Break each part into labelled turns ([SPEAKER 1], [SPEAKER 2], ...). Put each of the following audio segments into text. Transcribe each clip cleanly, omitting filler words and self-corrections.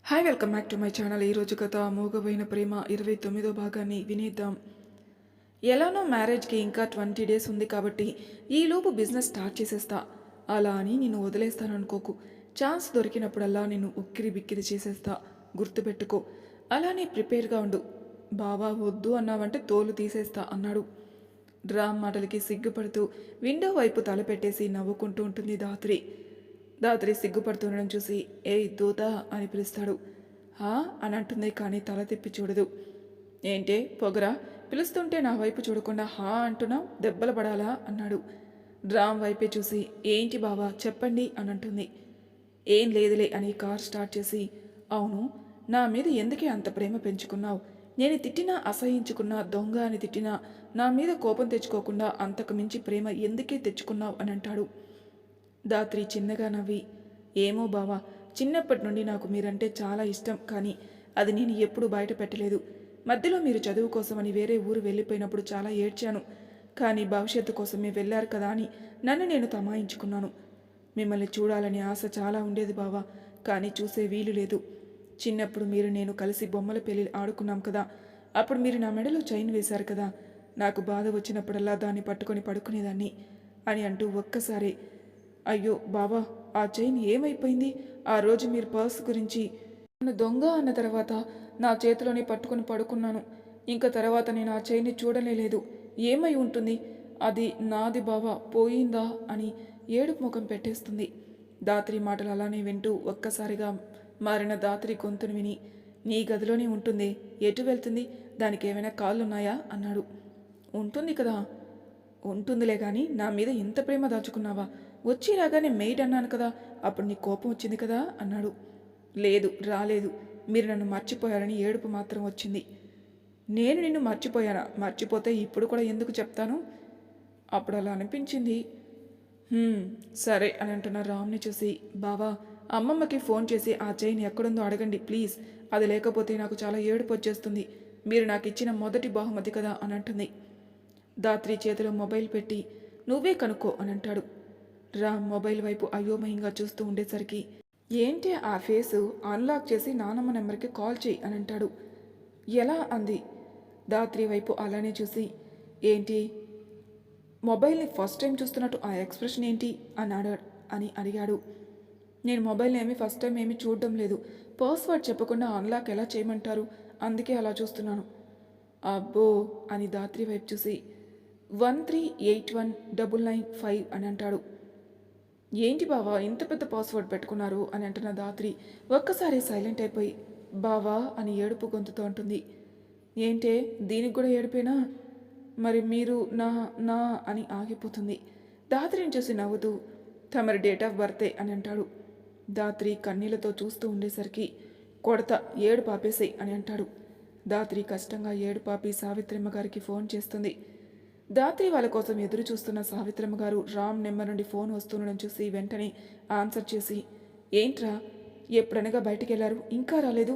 [SPEAKER 1] Hi welcome back to my channel. ఈరోజు కథ మూగబోయిన ప్రేమ 29వ భాగాన్ని వినేద్దాం. ఎలానో మ్యారేజ్కి ఇంకా 20 డేస్ ఉంది కాబట్టి ఈలోపు బిజినెస్ స్టార్ట్ చేసేస్తా. అలా అని నిన్ను వదిలేస్తాననుకోకు. ఛాన్స్ దొరికినప్పుడల్లా నిన్ను ఉక్కిరి బిక్కిరి చేసేస్తా. గుర్తుపెట్టుకో. అలానే ప్రిపేర్గా ఉండు. బావా వద్దు అన్నావంటే తోలు తీసేస్తా అన్నాడు. రామ్ మాటలకి సిగ్గుపడుతూ విండో వైపు తలపెట్టేసి నవ్వుకుంటూ ఉంటుంది ధాత్రి. ధాత్రి సిగ్గుపడుతుండడం చూసి ఏయ్ దూత అని పిలుస్తాడు. హా అని అంటుంది, కానీ తల తిప్పి చూడదు. ఏంటే పొగరా, పిలుస్తుంటే నా వైపు చూడకుండా హా అంటున్నావు, దెబ్బలు పడాలా అన్నాడు. రామ్ వైపే చూసి ఏంటి బావా చెప్పండి అని అంటుంది. ఏం లేదులే అని కార్ స్టార్ట్ చేసి, అవును నా మీద ఎందుకే అంత ప్రేమ పెంచుకున్నావు? నేను తిట్టినా అసహించుకున్నా, దొంగ అని తిట్టినా నా మీద కోపం తెచ్చుకోకుండా అంతకు మించి ప్రేమ ఎందుకే తెచ్చుకున్నావు అని అంటాడు. ధాత్రి చిన్నగా నవ్వి, ఏమో బావా, చిన్నప్పటి నుండి నాకు మీరంటే చాలా ఇష్టం, కానీ అది నేను ఎప్పుడూ బయట పెట్టలేదు. మధ్యలో మీరు చదువు కోసమని వేరే ఊరు వెళ్ళిపోయినప్పుడు చాలా ఏడ్చాను, కానీ భవిష్యత్తు కోసమే వెళ్ళారు కదా అని నన్ను నేను తమాయించుకున్నాను. మిమ్మల్ని చూడాలని ఆశ చాలా ఉండేది బావా, కానీ చూసే వీలు లేదు. చిన్నప్పుడు మీరు నేను కలిసి బొమ్మల పెళ్లి ఆడుకున్నాం కదా, అప్పుడు మీరు నా మెడలో చైన్ వేశారు కదా, నాకు బాధ వచ్చినప్పుడల్లా దాన్ని పట్టుకొని పడుకునేదాన్ని అని అంటూ ఒక్కసారి, అయ్యో బావా ఆ చైన్ ఏమైపోయింది? ఆ రోజు మీరు పర్స్ గురించి నన్ను దొంగ అన్న తర్వాత నా చేతిలోనే పట్టుకొని పడుకున్నాను. ఇంకా తర్వాత నేను ఆ చైన్ని చూడలేదు. ఏమై ఉంటుంది? అది నాది బావా, పోయిందా అని ఏడుపు ముఖం పెట్టేస్తుంది. ధాత్రి మాటలు అలానే వింటూ ఒక్కసారిగా మారిన ధాత్రి గొంతును విని, నీ గదిలోనే ఉంటుంది, ఎటు వెళ్తుంది? దానికి ఏమైనా కాళ్ళున్నాయా అన్నాడు. ఉంటుంది కదా. ఉంటుందిలే కానీ నా మీద ఇంత ప్రేమ దాచుకున్నావా? వచ్చి రాగానే మెయిడ్ అన్నాను కదా, అప్పుడు నీ కోపం వచ్చింది కదా అన్నాడు. లేదు రాలేదు, మీరు నన్ను మర్చిపోయారని ఏడుపు మాత్రం వచ్చింది. నేను నిన్ను మర్చిపోయానా? మర్చిపోతే ఇప్పుడు కూడా ఎందుకు చెప్తాను? అప్పుడు అలా అనిపించింది. సరే అని అంటున్న రామ్ని చూసి, బావా అమ్మమ్మకి ఫోన్ చేసి ఆ చైన్ ఎక్కడుందో అడగండి ప్లీజ్, అది లేకపోతే నాకు చాలా ఏడుపు వచ్చేస్తుంది. మీరు నాకు ఇచ్చిన మొదటి బహుమతి కదా అని అంటుంది. ధాత్రి చేతిలో మొబైల్ పెట్టి, నువ్వే కనుక్కో అని అంటాడు. రామ్ మొబైల్ వైపు అయోమయంగా చూస్తూ ఉండేసరికి, ఏంటి ఆ ఫేసు, అన్లాక్ చేసి నానమ్మ నెంబర్కి కాల్ చేయి అని అంటాడు. ఎలా అంది. ధాత్రి వైపు అలానే చూసి, ఏంటి మొబైల్ని ఫస్ట్ టైం చూస్తున్నట్టు ఆ ఎక్స్ప్రెషన్ ఏంటి అని అడిగాడు. నేను మొబైల్ని ఏమీ ఫస్ట్ టైం ఏమీ చూడడం లేదు, పాస్వర్డ్ చెప్పకుండా అన్లాక్ ఎలా చేయమంటారు, అందుకే అలా చూస్తున్నాను. అబ్బో అని ధాత్రి వైపు చూసి 1381995 అని అంటాడు. ఏంటి బావా ఇంత పెద్ద పాస్వర్డ్ పెట్టుకున్నారు అని అంటున్న ధాత్రి ఒక్కసారి సైలెంట్ అయిపోయి, బావా అని ఏడుపు గొంతుతో అంటుంది. ఏంటే దీనికి కూడా ఏడిపోయినా? మరి మీరు నా నా అని ఆగిపోతుంది. ధాత్రిని చూసి నవ్వుతూ, తమరి డేట్ ఆఫ్ బర్తే అని అంటాడు. ధాత్రి కన్నీళ్లతో చూస్తూ ఉండేసరికి, కొడతా ఏడు పాపేసేయి అని అంటాడు. ధాత్రి కష్టంగా ఏడు పాపి సావిత్రమ్మ గారికి ఫోన్ చేస్తుంది. ధాత్రి వాళ్ళ కోసం ఎదురు చూస్తున్న సావిత్రమ్మ గారు రామ్ నెంబర్ నుండి ఫోన్ వస్తుండడం చూసి వెంటనే ఆన్సర్ చేసి, ఏంట్రా ఎప్పుడనగా బయటికి వెళ్ళారు, ఇంకా రాలేదు,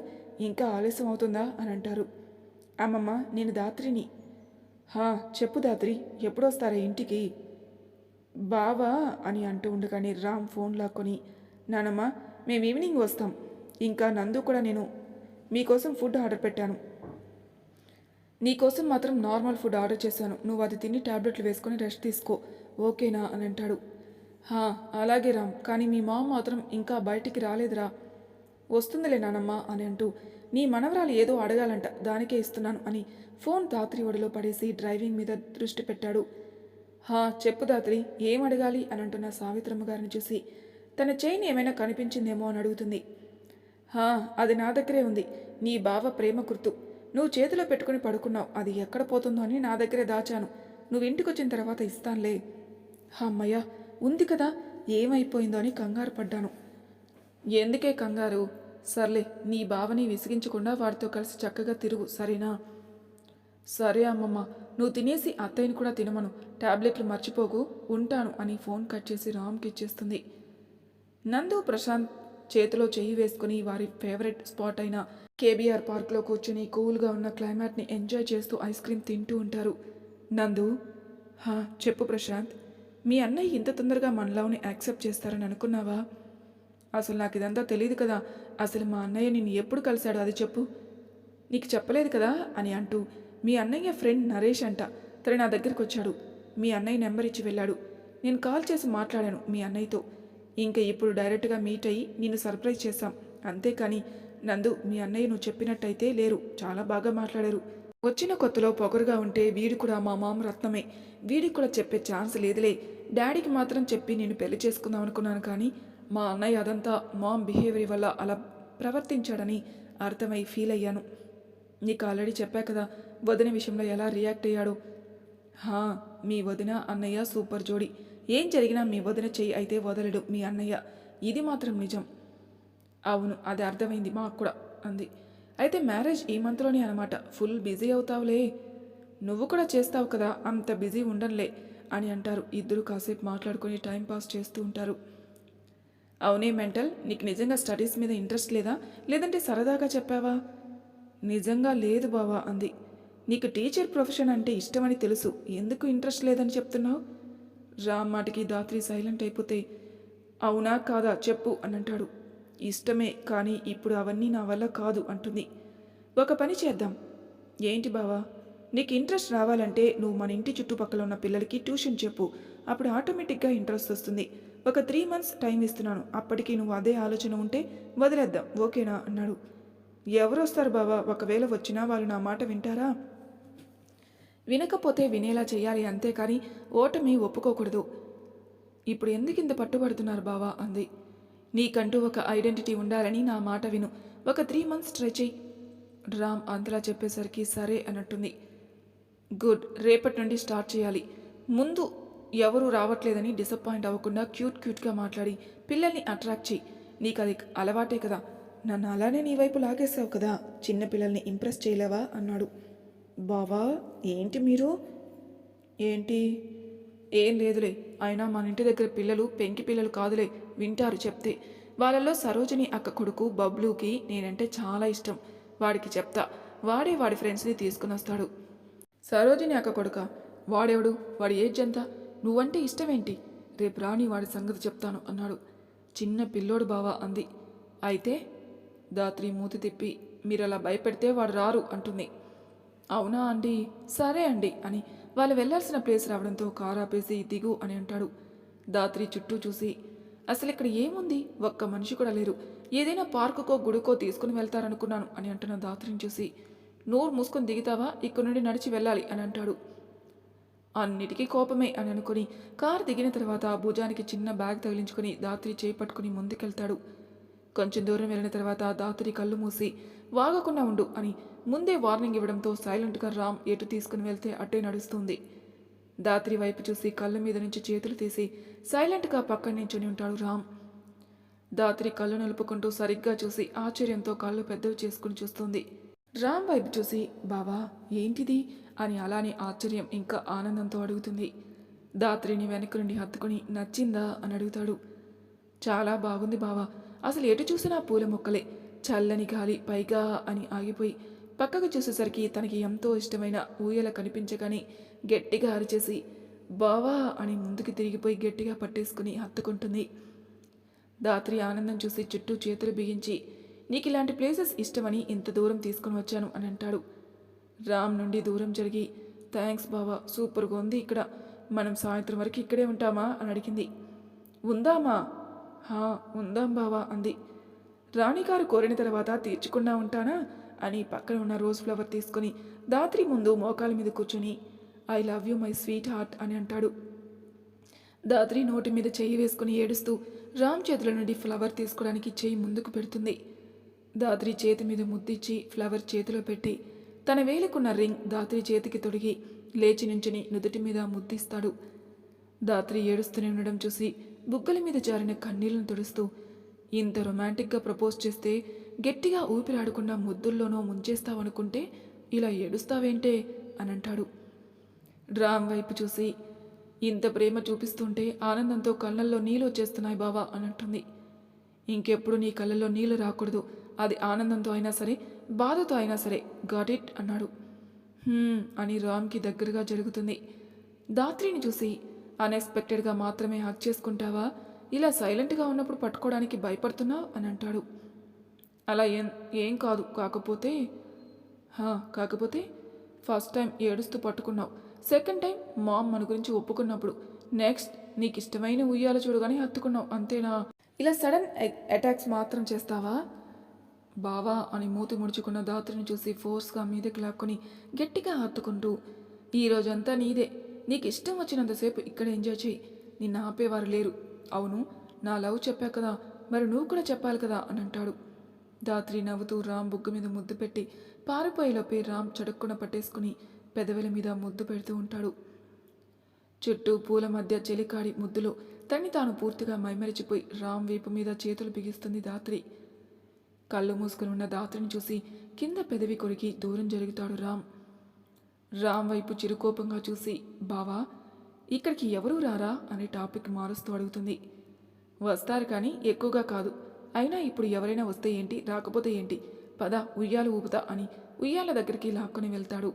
[SPEAKER 1] ఇంకా ఆలస్యం అవుతుందా అని అంటారు. అమ్మమ్మ నేను ధాత్రిని. చెప్పు ధాత్రి, ఎప్పుడొస్తారా ఇంటికి? బావా అని అంటూ ఉండగానే రామ్ ఫోన్ లాక్కొని, నానమ్మ మేము ఈవినింగ్ వస్తాం, ఇంకా నందు కూడా నేను మీకోసం ఫుడ్ ఆర్డర్ పెట్టాను, నీకోసం మాత్రం నార్మల్ ఫుడ్ ఆర్డర్ చేశాను, నువ్వు అది తిని ట్యాబ్లెట్లు వేసుకొని రెస్ట్ తీసుకో, ఓకేనా అని అంటాడు. అలాగే రామ్, కానీ మీ మామ మాత్రం ఇంకా బయటికి రాలేదురా. వస్తుందిలే నానమ్మ అని అంటూ, నీ మనవరాలు ఏదో అడగాలంట, దానికే ఇస్తున్నాను అని ఫోన్ ధాత్రి ఒడిలో పడేసి డ్రైవింగ్ మీద దృష్టి పెట్టాడు. చెప్పు ధాత్రి, ఏం అడగాలి అని అంటున్న సావిత్రమ్మ గారిని చూసి, తన చైన్ ఏమైనా కనిపించిందేమో అని అడుగుతుంది. అది నా దగ్గరే ఉంది, నీ బావ ప్రేమ గుర్తు, నువ్వు చేతిలో పెట్టుకుని పడుకున్నావు, అది ఎక్కడ పోతుందో అని నా దగ్గరే దాచాను, నువ్వు ఇంటికి వచ్చిన తర్వాత ఇస్తానులే. అమ్మయ్య ఉంది కదా, ఏమైపోయిందో అని కంగారు పడ్డాను. ఎందుకే కంగారు? సర్లే, నీ బావని విసిగించకుండా వాడితో కలిసి చక్కగా తిరుగు, సరేనా? సరే అమ్మమ్మ, నువ్వు తినేసి అత్తయ్యని కూడా తినమను, టాబ్లెట్లు మర్చిపోకు, ఉంటాను అని ఫోన్ కట్ చేసి రామ్కి ఇచ్చేస్తుంది. నందు ప్రశాంత్ చేతిలో చెయ్యి వేసుకుని వారి ఫేవరెట్ స్పాట్ అయిన కేబీఆర్ పార్క్లో కూర్చుని కూల్గా ఉన్న క్లైమేట్ని ఎంజాయ్ చేస్తూ ఐస్ క్రీమ్ తింటూ ఉంటారు. నందు, చెప్పు ప్రశాంత్, మీ అన్నయ్య ఇంత తొందరగా మనలావుని యాక్సెప్ట్ చేస్తారని అనుకున్నావా? అసలు నాకు ఇదంతా తెలియదు కదా. అసలు మా అన్నయ్య నిన్ను ఎప్పుడు కలిశాడో అది చెప్పు. నీకు చెప్పలేదు కదా అని అంటూ, మీ అన్నయ్య ఫ్రెండ్ నరేష్ అంట, తను నా దగ్గరికి వచ్చాడు. మీ అన్నయ్య నెంబర్ ఇచ్చి వెళ్ళాడు. నేను కాల్ చేసి మాట్లాడాను మీ అన్నయ్యతో. ఇంకా ఇప్పుడు డైరెక్ట్గా మీట్ అయ్యి నిన్ను సర్ప్రైజ్ చేశాం. అంతేకాని నందు, మీ అన్నయ్య నువ్వు చెప్పినట్టయితే లేరు. చాలా బాగా మాట్లాడారు. వచ్చిన కొత్తలో పొగరుగా ఉంటే వీడు కూడా మా మామ రత్నమే. వీడికి కూడా చెప్పే ఛాన్స్ లేదులే. డాడీకి మాత్రం చెప్పి నేను పెళ్లి చేసుకుందాం అనుకున్నాను, కానీ మా అన్నయ్య అదంతా మామ్ బిహేవియర్ వల్ల అలా ప్రవర్తించాడని అర్థమై ఫీల్ అయ్యాను. నీకు ఆల్రెడీ చెప్పా కదా వదిన విషయంలో ఎలా రియాక్ట్ అయ్యాడు. హా, మీ వదిన అన్నయ్య సూపర్ జోడి. ఏం జరిగినా మీ వదిన చెయ్యి అయితే వదలడు మీ అన్నయ్య. ఇది మాత్రం నిజం. అవును, అది అర్థమైంది మాకు కూడా అంది. అయితే మ్యారేజ్ ఈ మంత్లోనే అనమాట. ఫుల్ బిజీ అవుతావులే. నువ్వు కూడా చేస్తావు కదా, అంత బిజీ ఉండనులే అని అంటారు. ఇద్దరు కాసేపు మాట్లాడుకొని టైంపాస్ చేస్తూ ఉంటారు. అవునే మెంటల్, నీకు నిజంగా స్టడీస్ మీద ఇంట్రెస్ట్ లేదా, లేదంటే సరదాగా చెప్పావా? నిజంగా లేదు బావా అంది. నీకు టీచర్ ప్రొఫెషన్ అంటే ఇష్టమని తెలుసు, ఎందుకు ఇంట్రెస్ట్ లేదని చెప్తున్నావు? రామ్ మాటికి దాత్రి సైలెంట్ అయిపోతే, అవునా కాదా చెప్పు అని అంటాడు. ఇష్టమే, కానీ ఇప్పుడు అవన్నీ నా వల్ల కాదు అంటుంది. ఒక పని చేద్దాం. ఏంటి బావా? నీకు ఇంట్రెస్ట్ రావాలంటే నువ్వు మన ఇంటి చుట్టుపక్కల ఉన్న పిల్లలకి ట్యూషన్ చెప్పు. అప్పుడు ఆటోమేటిక్గా ఇంట్రెస్ట్ వస్తుంది. ఒక 3 months టైం ఇస్తున్నాను. అప్పటికి నువ్వు అదే ఆలోచన ఉంటే వదిలేద్దాం, ఓకేనా అన్నాడు. ఎవరు వస్తారు బావా? ఒకవేళ వచ్చినా వాళ్ళు నా మాట వింటారా? వినకపోతే వినేలా చేయాలి, అంతేకాని ఓటమి ఒప్పుకోకూడదు. ఇప్పుడు ఎందుకింత పట్టుబడుతున్నారు బావా అంది. నీకంటూ ఒక ఐడెంటిటీ ఉండాలని నా మాట విను. ఒక 3 months ట్రై చెయ్యి. రామ్ అంతలా చెప్పేసరికి సరే అన్నట్టుంది. గుడ్, రేపటి నుండి స్టార్ట్ చేయాలి. ముందు ఎవరు రావట్లేదని డిసప్పాయింట్ అవ్వకుండా క్యూట్గా మాట్లాడి పిల్లల్ని అట్రాక్ట్ చెయ్యి. నీకు అది అలవాటే కదా. నన్ను అలానే నీ వైపు లాగేసావు కదా, చిన్నపిల్లల్ని ఇంప్రెస్ చేయలేవా అన్నాడు. బావా ఏంటి మీరు? ఏంటి? ఏం లేదులే. అయినా మన ఇంటి దగ్గర పిల్లలు పెంకి పిల్లలు కాదులే, వింటారు చెప్తే. వాళ్ళల్లో సరోజిని అక్క కొడుకు బబ్లూకి నేనంటే చాలా ఇష్టం. వాడికి చెప్తా, వాడే వాడి ఫ్రెండ్స్ని తీసుకుని వస్తాడు. సరోజిని అక్క కొడుక? వాడెవడు? వాడి ఏజ్ ఎంత? నువ్వంటే ఇష్టమేంటి? రేపు రాని వాడి సంగతి చెప్తాను అన్నాడు. చిన్న పిల్లోడు బావా అంది. అయితే దాత్రి మూతి తిప్పి, మీరలా భయపెడితే వాడు రారు అంటుంది. అవునా అండి, సరే అండి అని వాళ్ళు వెళ్లాల్సిన ప్లేస్ రావడంతో కారు ఆపేసి దిగు అని అంటాడు. దాత్రి చుట్టూ చూసి, అసలు ఇక్కడ ఏముంది, ఒక్క మనిషి కూడా లేరు. ఏదైనా పార్కుకో గుడికో తీసుకుని వెళ్తారనుకున్నాను అని అంటున్న దాత్రిని చూసి, నోరు మూసుకొని దిగుతావా, ఇక్కడ నుండి నడిచి వెళ్ళాలి అని అంటాడు. అన్నిటికీ కోపమే అని అనుకుని కారు దిగిన తర్వాత భుజానికి చిన్న బ్యాగ్ తగిలించుకుని దాత్రి చేయి పట్టుకుని ముందుకెళ్తాడు. కొంచెం దూరం వెళ్ళిన తర్వాత దాత్రి కళ్ళు మూసి వాగకుండా ఉండు అని ముందే వార్నింగ్ ఇవ్వడంతో సైలెంట్గా రామ్ ఎటు తీసుకుని వెళ్తే అట్టే నడుస్తుంది. దాత్రి వైపు చూసి కళ్ళ మీద నుంచి చేతులు తీసి సైలెంట్గా పక్కన నించుని ఉంటాడు రామ్. దాత్రి కళ్ళు నిలుపుకుంటూ సరిగ్గా చూసి ఆశ్చర్యంతో కళ్ళు పెద్దవి చేసుకుని చూస్తుంది. రామ్ వైపు చూసి, బావా ఏంటిది అని అలానే ఆశ్చర్యం ఇంకా ఆనందంతో అడుగుతుంది. దాత్రిని వెనక నుండి హత్తుకుని నచ్చిందా అని అడుగుతాడు. చాలా బాగుంది బావా, అసలు ఎటు చూసినా పూల మొక్కలే, చల్లని గాలి, పైగా అని ఆగిపోయి పక్కకు చూసేసరికి తనకి ఎంతో ఇష్టమైన ఊయల కనిపించగానే గట్టిగా అరిచేసి బావా అని ముందుకు తిరిగిపోయి గట్టిగా పట్టేసుకుని హత్తుకుంటుంది. దాత్రి ఆనందం చూసి చుట్టూ చేతులు బిగించి, నీకు ఇలాంటి ప్లేసెస్ ఇష్టమని ఇంత దూరం తీసుకుని వచ్చాను అని అంటాడు. రామ్ నుండి దూరం జరిగి, థ్యాంక్స్ బావా, సూపర్గా ఉంది ఇక్కడ. మనం సాయంత్రం వరకు ఇక్కడే ఉంటామా అని అడిగింది. ఉందామా? హా ఉందాం బావా అంది. రాణిగారు కోరిన తర్వాత తీర్చకుండా ఉంటానా అని పక్కన ఉన్న రోజ్ ఫ్లవర్ తీసుకుని దాత్రి ముందు మోకాల మీద కూర్చొని, I love you my sweet heart అని అంటాడు. దాత్రి నోటి మీద చెయ్యి వేసుకుని ఏడుస్తూ రామ్ చేతుల నుండి ఫ్లవర్ తీసుకోవడానికి చెయ్యి ముందుకు పెడుతుంది. దాత్రి చేతి మీద ముద్దిచ్చి ఫ్లవర్ చేతిలో పెట్టి తన వేలుకున్న రింగ్ దాత్రి చేతికి తొడిగి లేచి నుంచుని నుదుటి మీద ముద్దిస్తాడు. దాత్రి ఏడుస్తూనే ఉండడం చూసి బుగ్గల మీద జారిన కన్నీళ్లను తుడుస్తూ, ఇంత రొమాంటిక్గా ప్రపోజ్ చేస్తే గట్టిగా ఊపిరాడకుండా ముద్దుల్లోనో ముంచేస్తావనుకుంటే ఇలా ఏడుస్తావేంటే అని అంటాడు. రామ్ వైపు చూసి, ఇంత ప్రేమ చూపిస్తుంటే ఆనందంతో కళ్ళల్లో నీళ్ళు వచ్చేస్తున్నాయి బావా అని అంటుంది. ఇంకెప్పుడు నీ కళ్ళల్లో నీళ్లు రాకూడదు, అది ఆనందంతో అయినా సరే బాధతో అయినా సరే, గాట్ ఇట్ అన్నాడు. అని రామ్కి దగ్గరగా జరుగుతుంది. దాత్రిని చూసి, అన్ఎక్స్పెక్టెడ్గా మాత్రమే హక్ చేసుకుంటావా, ఇలా సైలెంట్గా ఉన్నప్పుడు పట్టుకోవడానికి భయపడుతున్నావు అని అంటాడు. అలా ఏం కాదు, కాకపోతే ఫస్ట్ టైం ఏడుస్తూ పట్టుకున్నావు, సెకండ్ టైం మామ్ మన గురించి ఒప్పుకున్నప్పుడు, నెక్స్ట్ నీకు ఇష్టమైన ఉయ్యాల చూడగానే హత్తుకున్నావు, అంతేనా? ఇలా సడన్ అటాక్స్ మాత్రం చేస్తావా బావా అని మూతి ముడుచుకున్న ధాత్రిని చూసి ఫోర్స్గా మీదకి లాక్కొని గట్టిగా హత్తుకుంటూ, ఈరోజంతా నీదే, నీకు ఇష్టం వచ్చినంతసేపు ఇక్కడ ఎంజాయ్ చేయి, నిన్ను ఆపేవారు లేరు. అవును, నా లవ్ చెప్పా కదా, మరి నువ్వు కూడా చెప్పాలి కదా అని అంటాడు. ధాత్రి నవ్వుతూ రామ్ బుగ్గ మీద ముద్దు పెట్టి పారిపోయేలోపే రామ్ చడుక్కున పట్టేసుకుని పెదవుల మీద ముద్దు పెడుతూ ఉంటాడు. చుట్టూ పూల మధ్య చెలికాడి ముద్దులో తన్ని తాను పూర్తిగా మైమరిచిపోయి రామ్ వీపు మీద చేతులు బిగిస్తుంది ధాత్రి. కళ్ళు మూసుకుని ఉన్న ధాత్రిని చూసి కింద పెదవి కొరికి దూరం జరుగుతాడు రామ్. రామ్ వైపు చిరుకోపంగా చూసి, బావా ఇక్కడికి ఎవరూ రారా అని టాపిక్ మారుస్తూ అడుగుతుంది. వస్తారు కానీ ఎక్కువగా కాదు, అయినా ఇప్పుడు ఎవరైనా వస్తే ఏంటి, రాకపోతే ఏంటి, పద ఉయ్యాలు ఊపుతా అని ఉయ్యాల దగ్గరికి లాక్కొని వెళ్తాడు.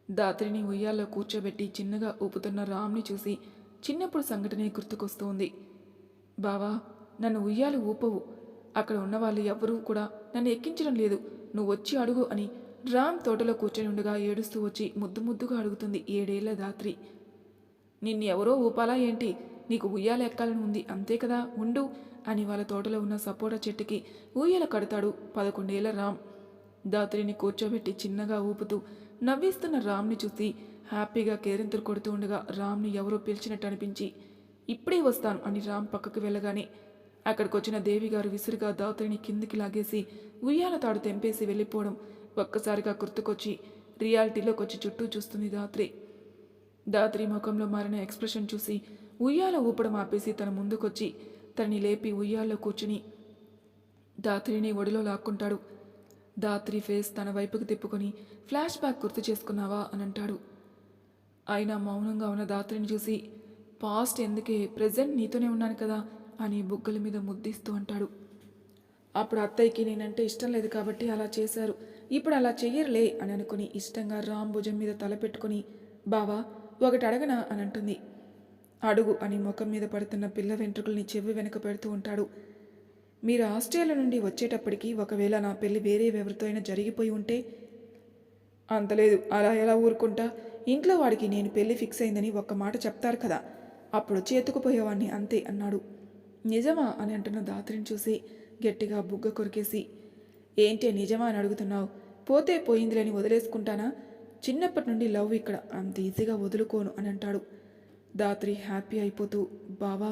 [SPEAKER 1] ధాత్రిని ఉయ్యాల్లో కూర్చోబెట్టి చిన్నగా ఊపుతున్న రామ్ని చూసి చిన్నప్పుడు సంఘటనే గుర్తుకొస్తుంది. బావా నన్ను ఉయ్యాలు ఊపవు, అక్కడ ఉన్నవాళ్ళు ఎవ్వరూ కూడా నన్ను ఎక్కించడం లేదు, నువ్వు వచ్చి అడుగు అని రామ్ తోటలో కూర్చొని ఉండగా ఏడుస్తూ వచ్చి ముద్దుగా అడుగుతుంది 7 ఏళ్ల ధాత్రి. నిన్ను ఎవరో ఊపాలా ఏంటి, నీకు ఉయ్యాల ఎక్కాలని ఉంది అంతే కదా, ఉండు అని వాళ్ళ తోటలో ఉన్న సపోటా చెట్టుకి ఊయల కడతాడు 11 ఏళ్ల రామ్. ధాత్రిని కూర్చోబెట్టి చిన్నగా ఊపుతూ నవ్విస్తున్న రామ్ని చూసి హ్యాపీగా కేరింతలు కొడుతూ ఉండగా రామ్ని ఎవరో పిలిచినట్టు అనిపించి ఇప్పుడే వస్తాను అని రామ్ పక్కకు వెళ్ళగానే అక్కడికొచ్చిన దేవిగారు విసురుగా ధాత్రిని కిందికి లాగేసి ఉయ్యాల తాడు తెంపేసి వెళ్ళిపోవడం ఒక్కసారిగా గుర్తుకొచ్చి రియాలిటీలోకి వచ్చి చుట్టూ చూస్తుంది ధాత్రి. ధాత్రి ముఖంలో మారిన ఎక్స్ప్రెషన్ చూసి ఉయ్యాల ఊపడం ఆపేసి తన ముందుకొచ్చి తనని లేపి ఉయ్యాల్లో కూర్చుని ధాత్రిని ఒడిలో లాక్కుంటాడు. ధాత్రి ఫేస్ తన వైపుకి తిప్పుకొని ఫ్లాష్ బ్యాక్ గుర్తు చేసుకున్నావా అని అంటాడు. అయినా మౌనంగా ఉన్న ధాత్రిని చూసి పాస్ట్ ఎందుకే, ప్రెజెంట్ నీతోనే ఉన్నాను కదా అని బుగ్గల మీద ముద్దిస్తూ అంటాడు. అప్పుడు అత్తయ్యకి నేనంటే ఇష్టం లేదు కాబట్టి అలా చేశారు, ఇప్పుడు అలా చెయ్యరులే అని అనుకుని ఇష్టంగా రామ్ భుజం మీద తల పెట్టుకుని బావా ఒకటి అడగనా అని అంటుంది. అడుగు అని ముఖం మీద పడుతున్న పిల్ల వెంట్రుకల్ని చెవి వెనక పెడుతూ ఉంటాడు. మీరు ఆస్ట్రేలియా నుండి వచ్చేటప్పటికి ఒకవేళ నా పెళ్లి వేరే ఎవరితో అయినా జరిగిపోయి ఉంటే? అంతలేదు, అలా ఎలా ఊరుకుంటా, ఇంట్లో వాడికి నేను పెళ్లి ఫిక్స్ అయిందని ఒక్క మాట చెప్తారు కదా, అప్పుడు వచ్చి ఎత్తుకుపోయేవాడిని అంతే అన్నాడు. నిజమా అని అంటున్న ధాత్రిని చూసి గట్టిగా బుగ్గ కొరికేసి ఏంటే నిజమా అని అడుగుతున్నావు, పోతే పోయిందిలేని వదిలేసుకుంటానా, చిన్నప్పటి నుండి లవ్ ఇక్కడ, అంత ఈజీగా వదులుకోను అని అంటాడు. ధాత్రి హ్యాపీ అయిపోతూ బావా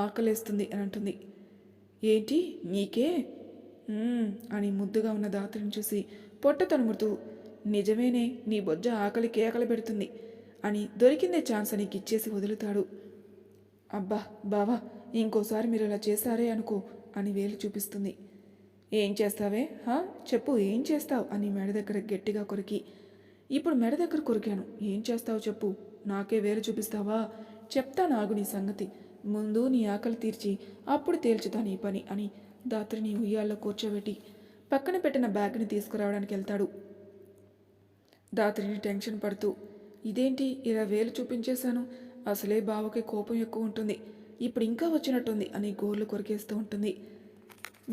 [SPEAKER 1] ఆకలేస్తుంది అని అంటుంది. ఏంటి నీకే అని ముద్దుగా ఉన్న ధాత్రిని చూసి పొట్ట తనుముతూ నిజమేనే, నీ బొజ్జ ఆకలి కేకలు పెడుతుంది అని దొరికిందే ఛాన్స్ నీకు ఇచ్చేసి వదులుతాడు. అబ్బా బావా ఇంకోసారి మీరు అలా చేశారే అనుకో అని వేలు చూపిస్తుంది. ఏం చేస్తావే, చెప్పు ఏం చేస్తావు అని మెడ దగ్గర గట్టిగా కొరికి, ఇప్పుడు మెడ దగ్గర కొరికాను, ఏం చేస్తావు చెప్పు, నాకే వేలు చూపిస్తావా, చెప్తా నాగు నీ సంగతి, ముందు నీ ఆకలి తీర్చి అప్పుడు తేల్చుతా నీ పని అని ధాత్రిని ఉయ్యాల్లో కూర్చోబెట్టి పక్కన పెట్టిన బ్యాగ్ని తీసుకురావడానికి వెళ్తాడు. ధాత్రిని టెన్షన్ పడుతూ ఇదేంటి ఇలా వేలు చూపించేశాను, అసలే బావకి కోపం ఎక్కువ ఉంటుంది, ఇప్పుడు ఇంకా వచ్చినట్టుంది అని గోర్లు కొరికేస్తూ ఉంటుంది.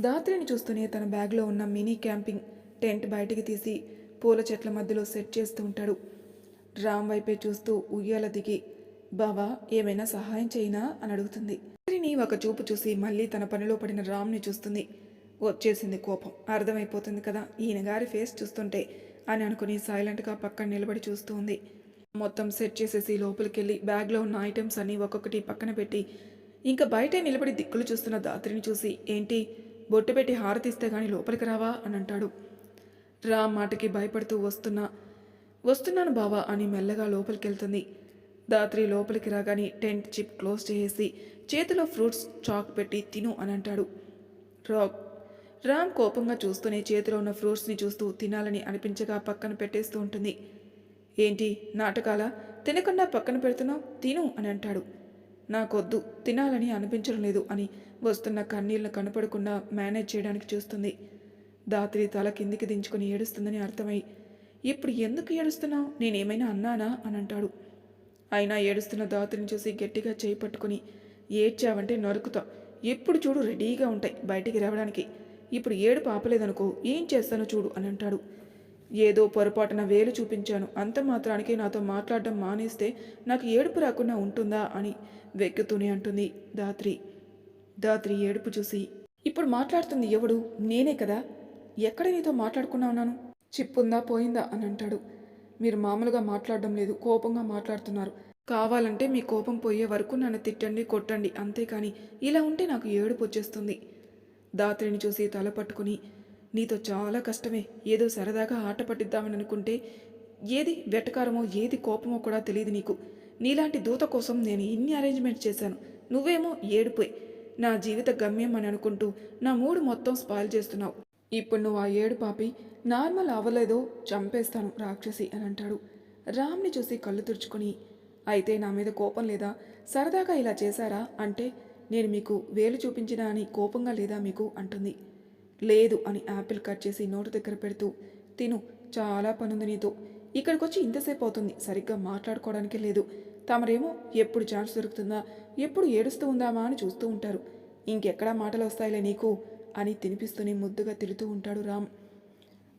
[SPEAKER 1] ధాత్రిని చూస్తూనే తన బ్యాగ్లో ఉన్న మినీ క్యాంపింగ్ టెంట్ బయటికి తీసి పూల చెట్ల మధ్యలో సెట్ చేస్తూ ఉంటాడు. రామ్ వైపే చూస్తూ ఉయ్యాల దిగి బావా ఏమైనా సహాయం చేయినా అని అడుగుతుంది. ధాత్రిని ఒక చూపు చూసి మళ్ళీ తన పనిలో పడిన రామ్ని చూస్తుంది. వచ్చేసింది కోపం, అర్థమైపోతుంది కదా ఈయన గారి ఫేస్ చూస్తుంటే అని అనుకుని సైలెంట్గా పక్కన నిలబడి చూస్తూ ఉంది. మొత్తం సెట్ చేసేసి లోపలికెళ్ళి బ్యాగ్లో ఉన్న ఐటమ్స్ అన్నీ ఒక్కొక్కటి పక్కన పెట్టి ఇంకా బయటే నిలబడి దిక్కులు చూస్తున్న ధాత్రిని చూసి ఏంటి బొట్టు పెట్టి హారతిస్తే గానీ లోపలికి రావా అని అంటాడు. రామ్ మాటకి భయపడుతూ వస్తున్నాను బావా అని మెల్లగా లోపలికి వెళ్తుంది. ధాత్రి లోపలికి రాగానే టెంట్ చిప్ క్లోజ్ చేసేసి చేతిలో ఫ్రూట్స్ చాక్ పెట్టి తిను అని అంటాడు. రామ్ కోపంగా చూస్తూనే చేతిలో ఉన్న ఫ్రూట్స్ని చూస్తూ తినాలని అనిపించగా పక్కన పెట్టేస్తూ ఉంటుంది. ఏంటి నాటకాలా, తినకుండా పక్కన పెడుతున్నావు, తిను అని అంటాడు. నాకొద్దు, తినాలని అనిపించడం లేదు అని వస్తున్న కన్నీళ్లను కనపడకుండా మేనేజ్ చేయడానికి చూస్తుంది. ధాత్రి తల కిందికి దించుకొని ఏడుస్తుందని అర్థమై ఇప్పుడు ఎందుకు ఏడుస్తున్నావు, నేనేమైనా అన్నానా అని అంటాడు. అయినా ఏడుస్తున్న ధాత్రిని చూసి గట్టిగా చేయి పట్టుకుని ఏడ్చావంటే నరుకుతా. ఎప్పుడు చూడు రెడీగా ఉంటాయి బయటికి రావడానికి. ఇప్పుడు ఏడుపు ఆపలేదనుకో ఏం చేస్తానో చూడు అని అంటాడు. ఏదో పొరపాటున వేలు చూపించాను, అంత మాత్రానికి నాతో మాట్లాడడం మానేస్తే నాకు ఏడుపు రాకుండా ఉంటుందా అని వెక్కుతూనే అంటుంది ధాత్రి. ధాత్రి ఏడుపు చూసి, ఇప్పుడు మాట్లాడుతుంది ఎవడు? నేనే కదా. ఎక్కడ నీతో మాట్లాడుకున్నా ఉన్నాను? చిప్పుందా పోయిందా అని అంటాడు. మీరు మామూలుగా మాట్లాడడం లేదు, కోపంగా మాట్లాడుతున్నారు. కావాలంటే మీ కోపం పోయే వరకు నన్ను తిట్టండి, కొట్టండి, అంతేకాని ఇలా ఉంటే నాకు ఏడుపు వచ్చేస్తుంది. ధాత్రిని చూసి తల పట్టుకుని, నీతో చాలా కష్టమే. ఏదో సరదాగా ఆట పట్టిద్దామని అనుకుంటే ఏది వెటకారమో ఏది కోపమో కూడా తెలియదు నీకు. నీలాంటి దూత కోసం నేను ఇన్ని అరేంజ్మెంట్ చేశాను. నువ్వేమో ఏడుపోయి నా జీవిత గమ్యం అని అనుకుంటూ నా మూడు మొత్తం స్పాయిల్ చేస్తున్నావు. ఇప్పుడు నువ్వు ఆ ఏడు పాపి నార్మల్ అవ్వలేదో చంపేస్తాను రాక్షసి అని అంటాడు. రామ్ని చూసి కళ్ళు తుడుచుకొని, అయితే నా మీద కోపం లేదా? సరదాగా ఇలా చేశారా అంటే నేను మీకు వేలు చూపించినా అని కోపంగా లేదా మీకు అంటుంది. లేదు అని యాపిల్ కట్ చేసి నోటు దగ్గర పెడుతూ, తిను, చాలా పనుంది నీతో. ఇక్కడికొచ్చి ఇంతసేపు అవుతుంది, సరిగ్గా మాట్లాడుకోవడానికి లేదు. తమరేమో ఎప్పుడు ఛాన్స్ దొరుకుతుందా, ఎప్పుడు ఏడుస్తూ ఉందామా అని చూస్తూ ఉంటారు. ఇంకెక్కడా మాటలు వస్తాయిలే నీకు అని తినిపిస్తూనే ముద్దుగా తిడుతూ ఉంటాడు రామ్.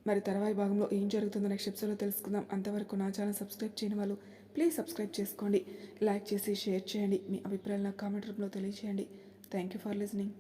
[SPEAKER 1] మరి తర్వాయి భాగంలో ఏం జరుగుతుందో నెక్స్ట్ ఎపిసోడ్లో తెలుసుకుందాం. అంతవరకు నా ఛానల్ సబ్స్క్రైబ్ చేయని వాళ్ళు ప్లీజ్ సబ్స్క్రైబ్ చేసుకోండి, లైక్ చేసి షేర్ చేయండి, మీ అభిప్రాయాలు నాకు కామెంట్ రూపంలో తెలియజేయండి. Thank you for listening.